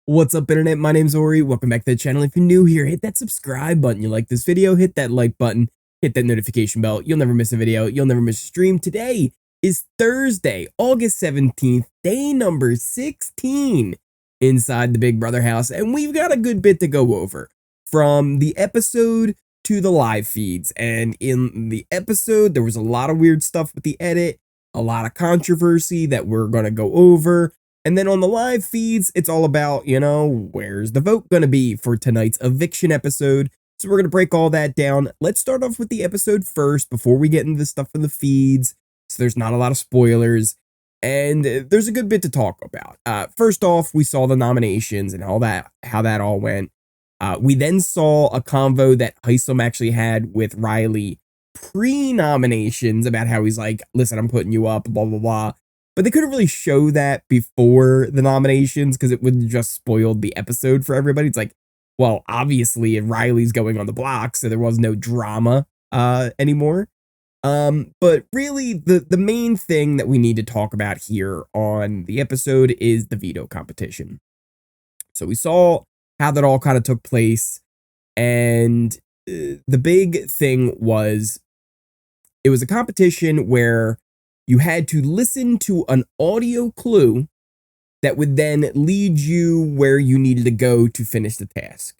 What's up, internet? My name's Ori. Welcome back to the channel. If you're new here, hit that subscribe button. You like this video, hit that like button, hit that notification bell. You'll never miss a video. You'll never miss a stream. Today is Thursday, August 17th, day number 16 inside the Big Brother house. And we've got a good bit to go over from the episode to the live feeds. And in the episode, there was a lot of weird stuff with the edit, a lot of controversy that we're going to go over. And then on the live feeds, it's all about, where's the vote going to be for tonight's eviction episode. So we're going to break all that down. Let's start off with the episode first before we get into the stuff from the feeds. So there's not a lot of spoilers. And there's a good bit to talk about. First off, we saw the nominations and how that all went. We then saw a convo that Hisam actually had with Reilly pre-nominations about how he's like, listen, I'm putting you up, blah, blah, blah. But they couldn't really show that before the nominations because it would have just spoiled the episode for everybody. It's like, well, obviously Reilly's going on the block, so there was no drama anymore. But really, the main thing that we need to talk about here on the episode is the veto competition. So we saw how that all kind of took place, and the big thing was it was a competition where you had to listen to an audio clue that would then lead you where you needed to go to finish the task.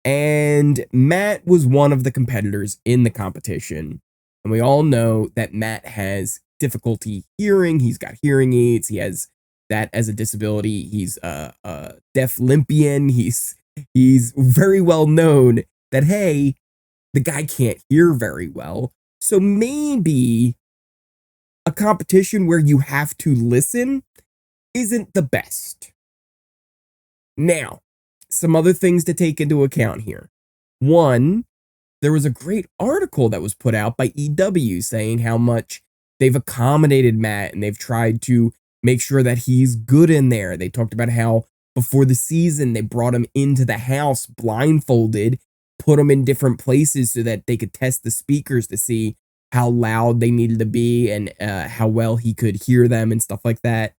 And Matt was one of the competitors in the competition. And we all know that Matt has difficulty hearing. He's got hearing aids. He has that as a disability. He's a deaf Olympian. He's very well known that, hey, the guy can't hear very well. So maybe a competition where you have to listen isn't the best. Now, some other things to take into account here. One, there was a great article that was put out by EW saying how much they've accommodated Matt and they've tried to make sure that he's good in there. They talked about how before the season, they brought him into the house blindfolded, put him in different places so that they could test the speakers to see how loud they needed to be and how well he could hear them and stuff like that.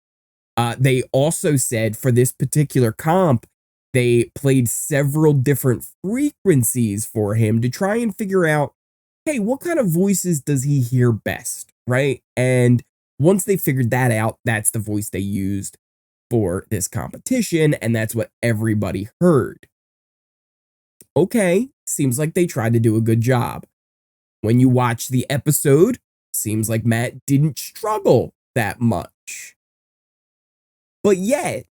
They also said for this particular comp, they played several different frequencies for him to try and figure out, hey, what kind of voices does he hear best, right? And once they figured that out, that's the voice they used for this competition, and that's what everybody heard. Okay, seems like they tried to do a good job. When you watch the episode, seems like Matt didn't struggle that much. But yet,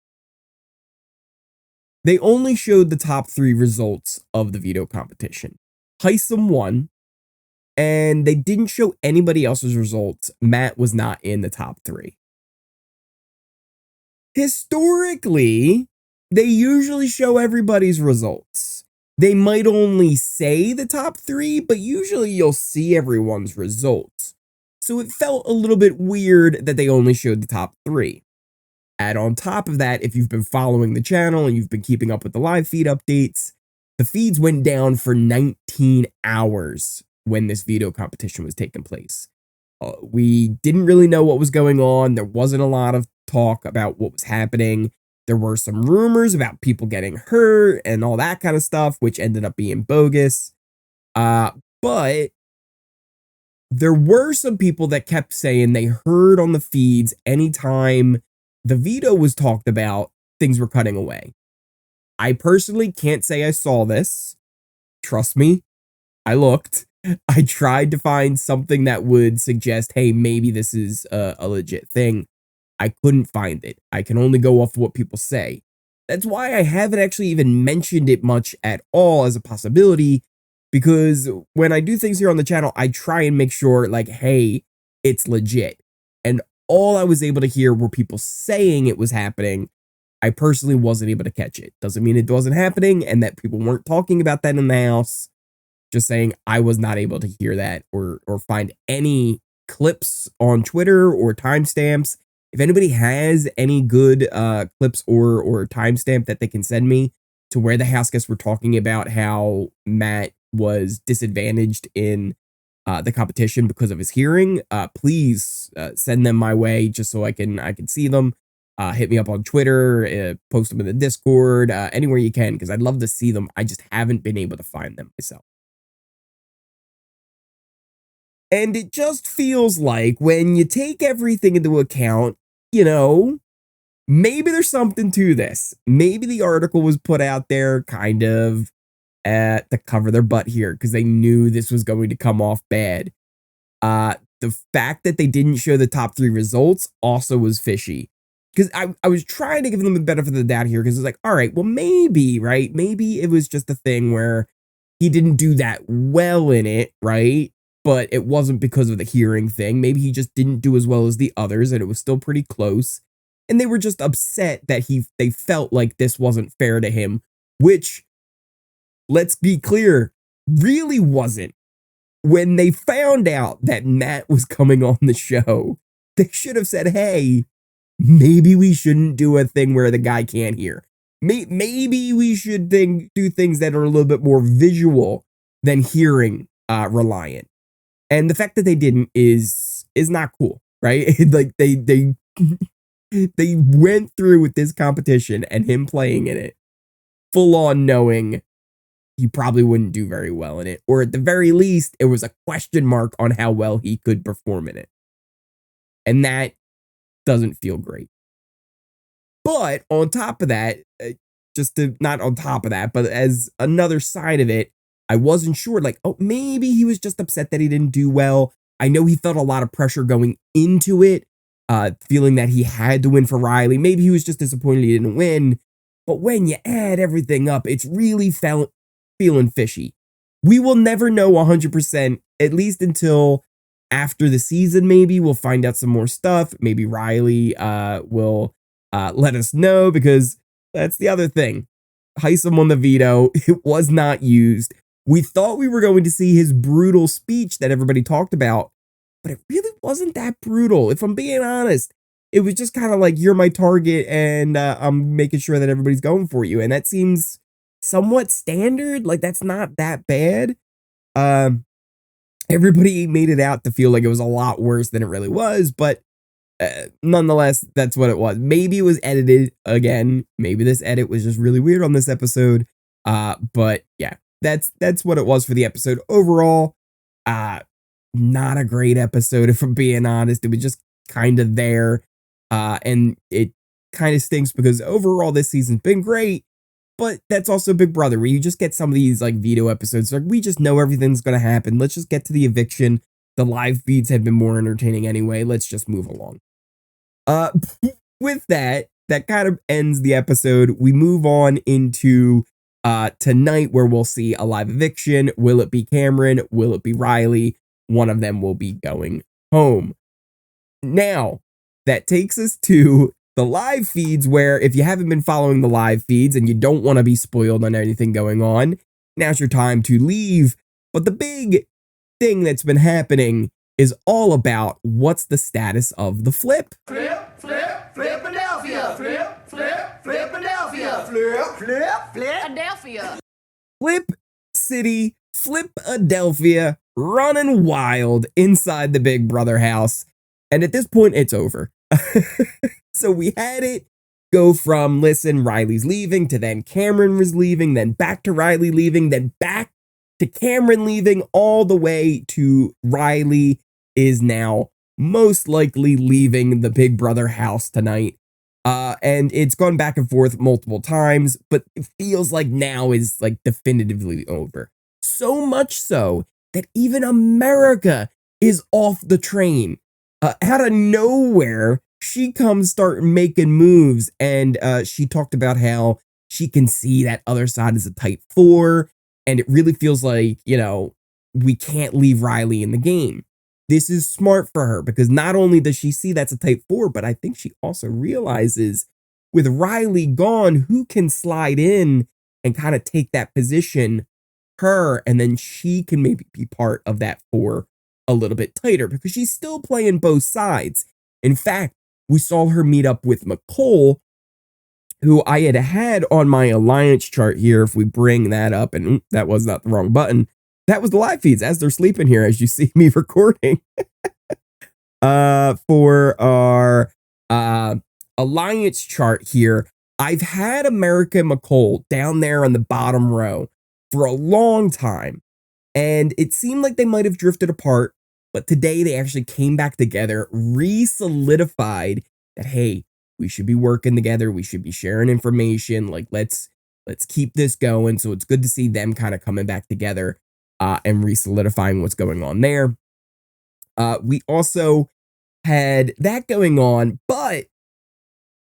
they only showed the top 3 results of the veto competition. Hisam won, and they didn't show anybody else's results. Matt was not in the top 3. Historically, they usually show everybody's results. They might only say the top 3, but usually you'll see everyone's results. So it felt a little bit weird that they only showed the top 3. Add on top of that, if you've been following the channel and you've been keeping up with the live feed updates, the feeds went down for 19 hours when this veto competition was taking place. We didn't really know what was going on. There wasn't a lot of talk about what was happening. There were some rumors about people getting hurt and all that kind of stuff, which ended up being bogus. But there were some people that kept saying they heard on the feeds anytime the veto was talked about, things were cutting away. I personally can't say I saw this. Trust me, I looked. I tried to find something that would suggest, hey, maybe this is a legit thing. I couldn't find it. I can only go off of what people say. That's why I haven't actually even mentioned it much at all as a possibility, because when I do things here on the channel, I try and make sure, like, hey, it's legit. And all I was able to hear were people saying it was happening. I personally wasn't able to catch it. Doesn't mean it wasn't happening and that people weren't talking about that in the house. Just saying I was not able to hear that or find any clips on Twitter or timestamps. If anybody has any good clips or timestamp that they can send me to where the house guests were talking about how Matt was disadvantaged in the competition because of his hearing, please send them my way just so I can see them. Hit me up on Twitter, post them in the Discord, anywhere you can, because I'd love to see them. I just haven't been able to find them myself. And it just feels like when you take everything into account, you know, maybe there's something to this. Maybe the article was put out there kind of to cover their butt here because they knew this was going to come off bad. The fact that they didn't show the top 3 results also was fishy. Because I was trying to give them the benefit of the doubt here because it's like, all right, well, maybe, right? Maybe it was just a thing where he didn't do that well in it, right? But it wasn't because of the hearing thing. Maybe he just didn't do as well as the others and it was still pretty close. And they were just upset that they felt like this wasn't fair to him, which, let's be clear, really wasn't. When they found out that Matt was coming on the show, they should have said, hey, maybe we shouldn't do a thing where the guy can't hear. Maybe we should do things that are a little bit more visual than hearing reliant. And the fact that they didn't is not cool, right? Like they went through with this competition and him playing in it full on knowing he probably wouldn't do very well in it, or at the very least, it was a question mark on how well he could perform in it. And that doesn't feel great. But on top of that, not on top of that, but as another side of it, I wasn't sure, like, oh, maybe he was just upset that he didn't do well. I know he felt a lot of pressure going into it, feeling that he had to win for Reilly. Maybe he was just disappointed he didn't win. But when you add everything up, it's really feeling fishy. We will never know 100%, at least until after the season. Maybe we'll find out some more stuff. Maybe Reilly will let us know, because that's the other thing. Hisam won the veto. It was not used. We thought we were going to see his brutal speech that everybody talked about, but it really wasn't that brutal. If I'm being honest, it was just kind of like, you're my target and I'm making sure that everybody's going for you. And that seems somewhat standard. Like, that's not that bad. Everybody made it out to feel like it was a lot worse than it really was, but nonetheless, that's what it was. Maybe it was edited again. Maybe this edit was just really weird on this episode. But yeah, that's what it was for the episode overall. Not a great episode, if I'm being honest. It was just kind of there. And it kind of stinks because overall this season's been great. But that's also Big Brother, where you just get some of these like veto episodes. Like, we just know everything's going to happen. Let's just get to the eviction. The live feeds have been more entertaining anyway. Let's just move along. With that kind of ends the episode. We move on into tonight, where we'll see a live eviction. Will it be Cameron? Will it be Reilly? One of them will be going home. Now, that takes us to the live feeds, where if you haven't been following the live feeds and you don't want to be spoiled on anything going on, now's your time to leave. But the big thing that's been happening is all about what's the status of the flip. Flip-Adelphia. Flip-Adelphia. Flip-Adelphia. Flip City, Flip-Adelphia, running wild inside the Big Brother house. And at this point, it's over. So we had it go from, listen, Reilly's leaving, to then Cameron was leaving, then back to Reilly leaving, then back to Cameron leaving, all the way to Reilly is now most likely leaving the Big Brother house tonight. And it's gone back and forth multiple times, but it feels like now is like definitively over. So much so that even America is off the train. Out of nowhere, she comes start making moves, and she talked about how she can see that other side is a type 4, and it really feels like, you know, we can't leave Reilly in the game. This is smart for her, because not only does she see that's a type 4, but I think she also realizes with Reilly gone, who can slide in and kind of take that position? Her, and then she can maybe be part of that 4 a little bit tighter, because she's still playing both sides. In fact, we saw her meet up with Mecole, who I had on my alliance chart here. If we bring that up, and that was not the wrong button. That was the live feeds as they're sleeping here, as you see me recording. For our alliance chart here, I've had America and Mecole down there on the bottom row for a long time, and it seemed like they might have drifted apart, but today they actually came back together, re-solidified that, hey, we should be working together, we should be sharing information, like let's keep this going. So it's good to see them kind of coming back together and re-solidifying what's going on there. We also had that going on, but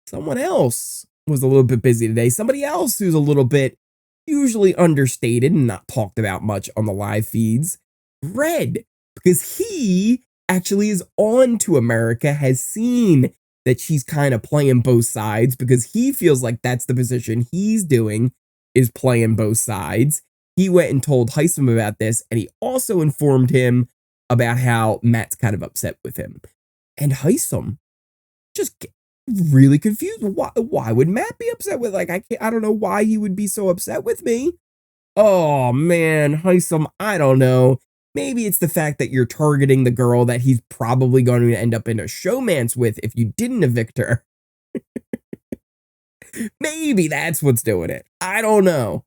someone else was a little bit busy today. Somebody else who's a little bit usually understated and not talked about much on the live feeds, Red, because he actually is on to America, has seen that she's kind of playing both sides because he feels like that's the position he's doing, is playing both sides. He went and told Hisam about this, and he also informed him about how Matt's kind of upset with him. And Hisam just really confused. Why would Matt be upset with, like, I don't know why he would be so upset with me. Oh man, Hisam, I don't know. Maybe it's the fact that you're targeting the girl that he's probably going to end up in a showmance with if you didn't evict her. Maybe that's what's doing it. I don't know.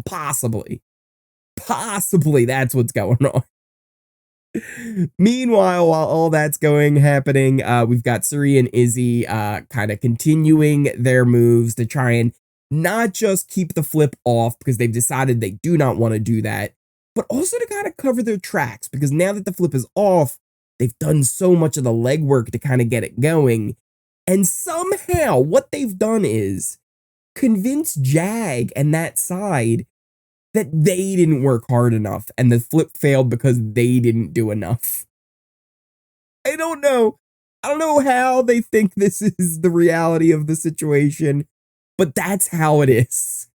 Possibly that's what's going on. Meanwhile, while all that's happening, we've got Cirie and Izzy kind of continuing their moves to try and not just keep the flip off because they've decided they do not want to do that, but also to kind of cover their tracks because now that the flip is off, they've done so much of the legwork to kind of get it going. And somehow what they've done is convince Jag and that side that they didn't work hard enough and the flip failed because they didn't do enough. I don't know. I don't know how they think this is the reality of the situation, but that's how it is.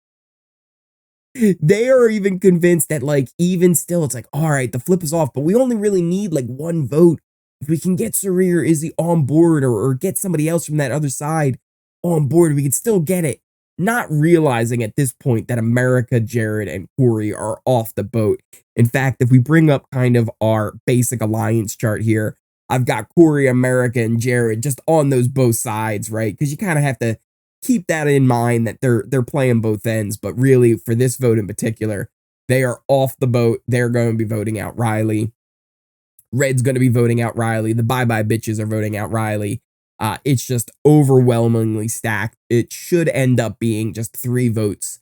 They are even convinced that, like, even still, it's like, all right, the flip is off, but we only really need like one vote. If we can get Cirie or Izzy on board or get somebody else from that other side on board, we can still get it. Not realizing at this point that America, Jared, and Cory are off the boat. In fact, if we bring up kind of our basic alliance chart here, I've got Cory, America, and Jared just on those both sides, right? Because you kind of have to keep that in mind that they're playing both ends. But really, for this vote in particular, they are off the boat. They're going to be voting out Reilly. Red's going to be voting out Reilly. The bye-bye bitches are voting out Reilly. It's just overwhelmingly stacked. It should end up being just 3 votes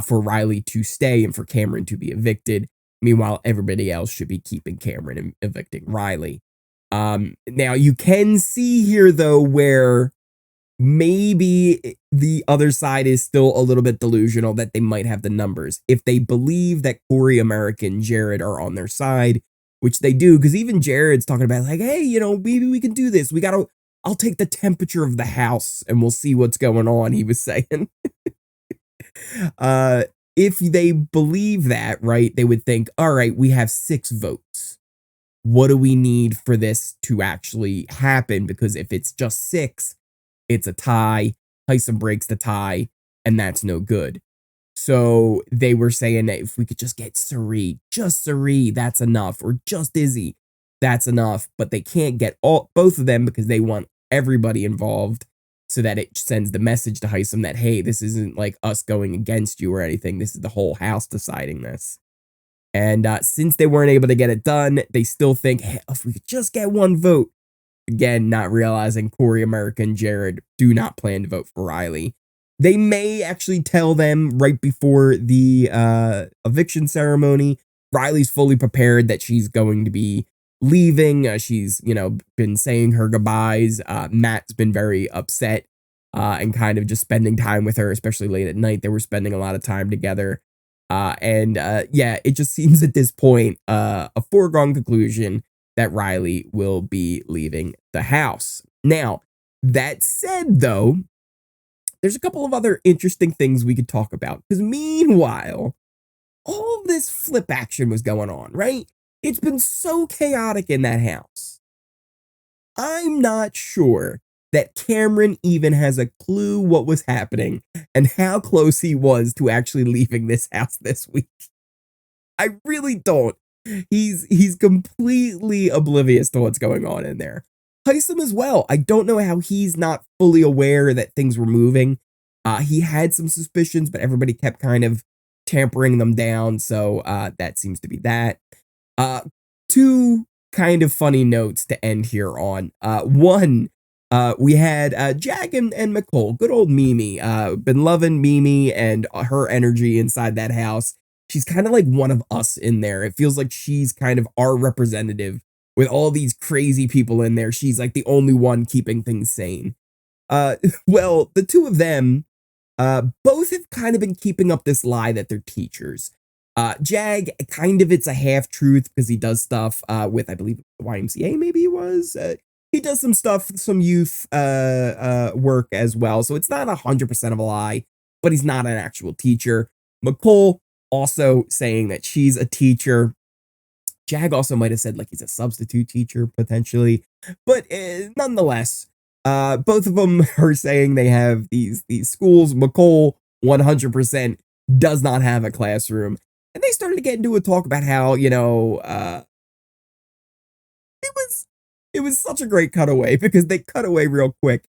for Reilly to stay and for Cameron to be evicted. Meanwhile, everybody else should be keeping Cameron and evicting Reilly. Now, you can see here, though, where maybe the other side is still a little bit delusional that they might have the numbers. If they believe that Cory, America, and Jared are on their side, which they do, because even Jared's talking about, like, hey, you know, maybe we can do this. I'll take the temperature of the house and we'll see what's going on, he was saying. If they believe that, right, they would think, all right, we have 6 votes. What do we need for this to actually happen? Because if it's just 6, it's a tie. Hisam breaks the tie, and that's no good. So they were saying that if we could just get Cirie, just Cirie, that's enough, or just Izzy, that's enough. But they can't get both of them because they want everybody involved so that it sends the message to Hisam that, hey, this isn't like us going against you or anything. This is the whole house deciding this. And since they weren't able to get it done, they still think, hey, if we could just get 1 vote. Again, not realizing Cory, America, and Jared do not plan to vote for Reilly. They may actually tell them right before the eviction ceremony. Reilly's fully prepared that she's going to be leaving. She's, you know, been saying her goodbyes. Matt's been very upset and kind of just spending time with her, especially late at night. They were spending a lot of time together. Yeah, it just seems at this point a foregone conclusion that Reilly will be leaving the house. Now, that said, though, there's a couple of other interesting things we could talk about. Because meanwhile, all this flip action was going on, right? It's been so chaotic in that house. I'm not sure that Cameron even has a clue what was happening and how close he was to actually leaving this house this week. I really don't. He's completely oblivious to what's going on in there. Hisam as well. I don't know how he's not fully aware that things were moving. He had some suspicions, but everybody kept kind of tampering them down. So that seems to be that. Two kind of funny notes to end here on. One, we had Jag and Mecole, good old Mimi. Been loving Mimi and her energy inside that house. She's kind of like one of us in there. It feels like she's kind of our representative with all these crazy people in there. She's like the only one keeping things sane. Well, the two of them, both have kind of been keeping up this lie that they're teachers. Jag, kind of it's a half truth because he does stuff with, I believe, the YMCA, maybe he was. He does some stuff, some youth work as well. So it's not 100% of a lie, but he's not an actual teacher. Mecole also saying that she's a teacher. Jag also might have said like he's a substitute teacher potentially, but nonetheless, both of them are saying they have these schools. Mecole 100% does not have a classroom, and they started to get into a talk about how it was such a great cutaway because they cut away real quick.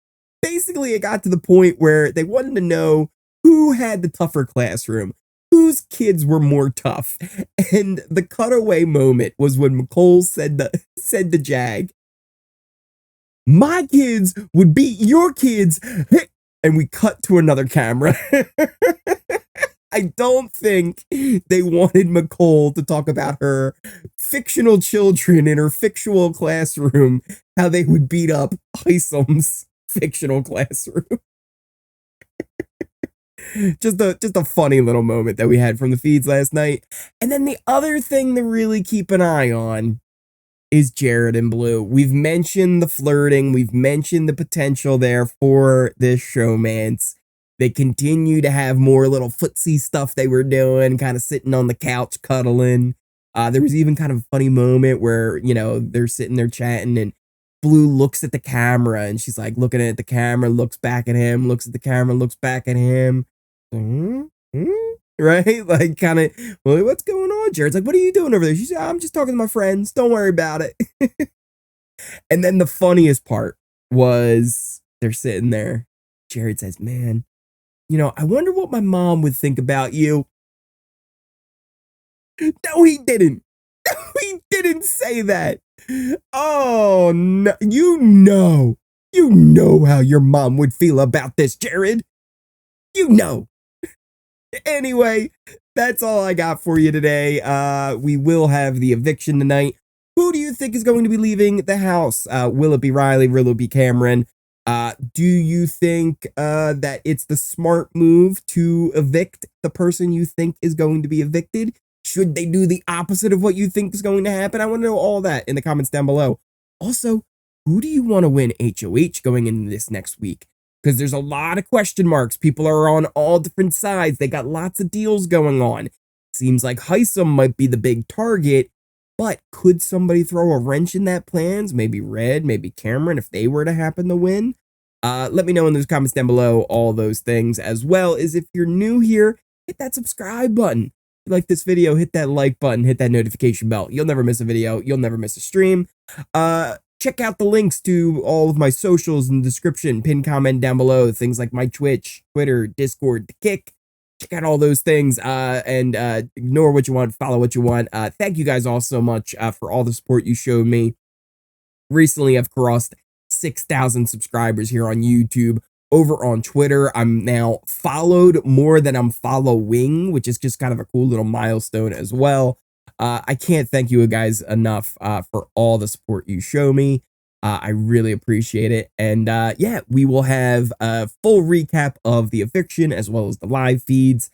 Basically, it got to the point where they wanted to know who had the tougher classroom, whose kids were more tough. And the cutaway moment was when Mecole said to Jag, "My kids would beat your kids." And we cut to another camera. I don't think they wanted Mecole to talk about her fictional children in her fictional classroom, how they would beat up Hisam's fictional classroom. Just a funny little moment that we had from the feeds last night. And then the other thing to really keep an eye on is Jared and Blue. We've mentioned the flirting. We've mentioned the potential there for this showmance. They continue to have more little footsie stuff they were doing, kind of sitting on the couch cuddling. There was even kind of a funny moment where, they're sitting there chatting and Blue looks at the camera and she's like looking at the camera, looks back at him, looks at the camera, looks back at him. Right? Like kind of, well, what's going on? Jared's like, "What are you doing over there?" She's like, "I'm just talking to my friends. Don't worry about it." And then the funniest part was they're sitting there. Jared says, "Man, I wonder what my mom would think about you." No, he didn't. No, he didn't say that. Oh, no. You know how your mom would feel about this, Jared. Anyway, that's all I got for you today. We will have the eviction tonight. Who do you think is going to be leaving the house? Will it be Reilly? Will it be Cameron? Do you think that it's the smart move to evict the person you think is going to be evicted? Should they do the opposite of what you think is going to happen? I want to know all that in the comments down below. Also, who do you want to win HOH going into this next week? Because there's a lot of question marks. People are on all different sides. They got lots of deals going on. Seems like Hisam might be the big target, but could somebody throw a wrench in that plans? Maybe Red, maybe Cameron, if they were to happen to win. Let me know in those comments down below all those things, as well as if you're new here, hit that subscribe button. If you like this video, hit that like button, hit that notification bell. You'll never miss a video. You'll never miss a stream. Check out the links to all of my socials in the description, pinned comment down below, things like my Twitch, Twitter, Discord, the Kick. Check out all those things and ignore what you want, follow what you want. Thank you guys all so much for all the support you showed me. Recently, I've crossed 6,000 subscribers here on YouTube. Over on Twitter, I'm now followed more than I'm following, which is just kind of a cool little milestone as well. I can't thank you guys enough for all the support you show me. I really appreciate it. And yeah, we will have a full recap of the eviction as well as the live feeds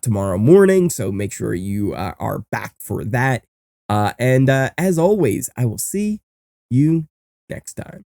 tomorrow morning. So make sure you are back for that. And as always, I will see you next time.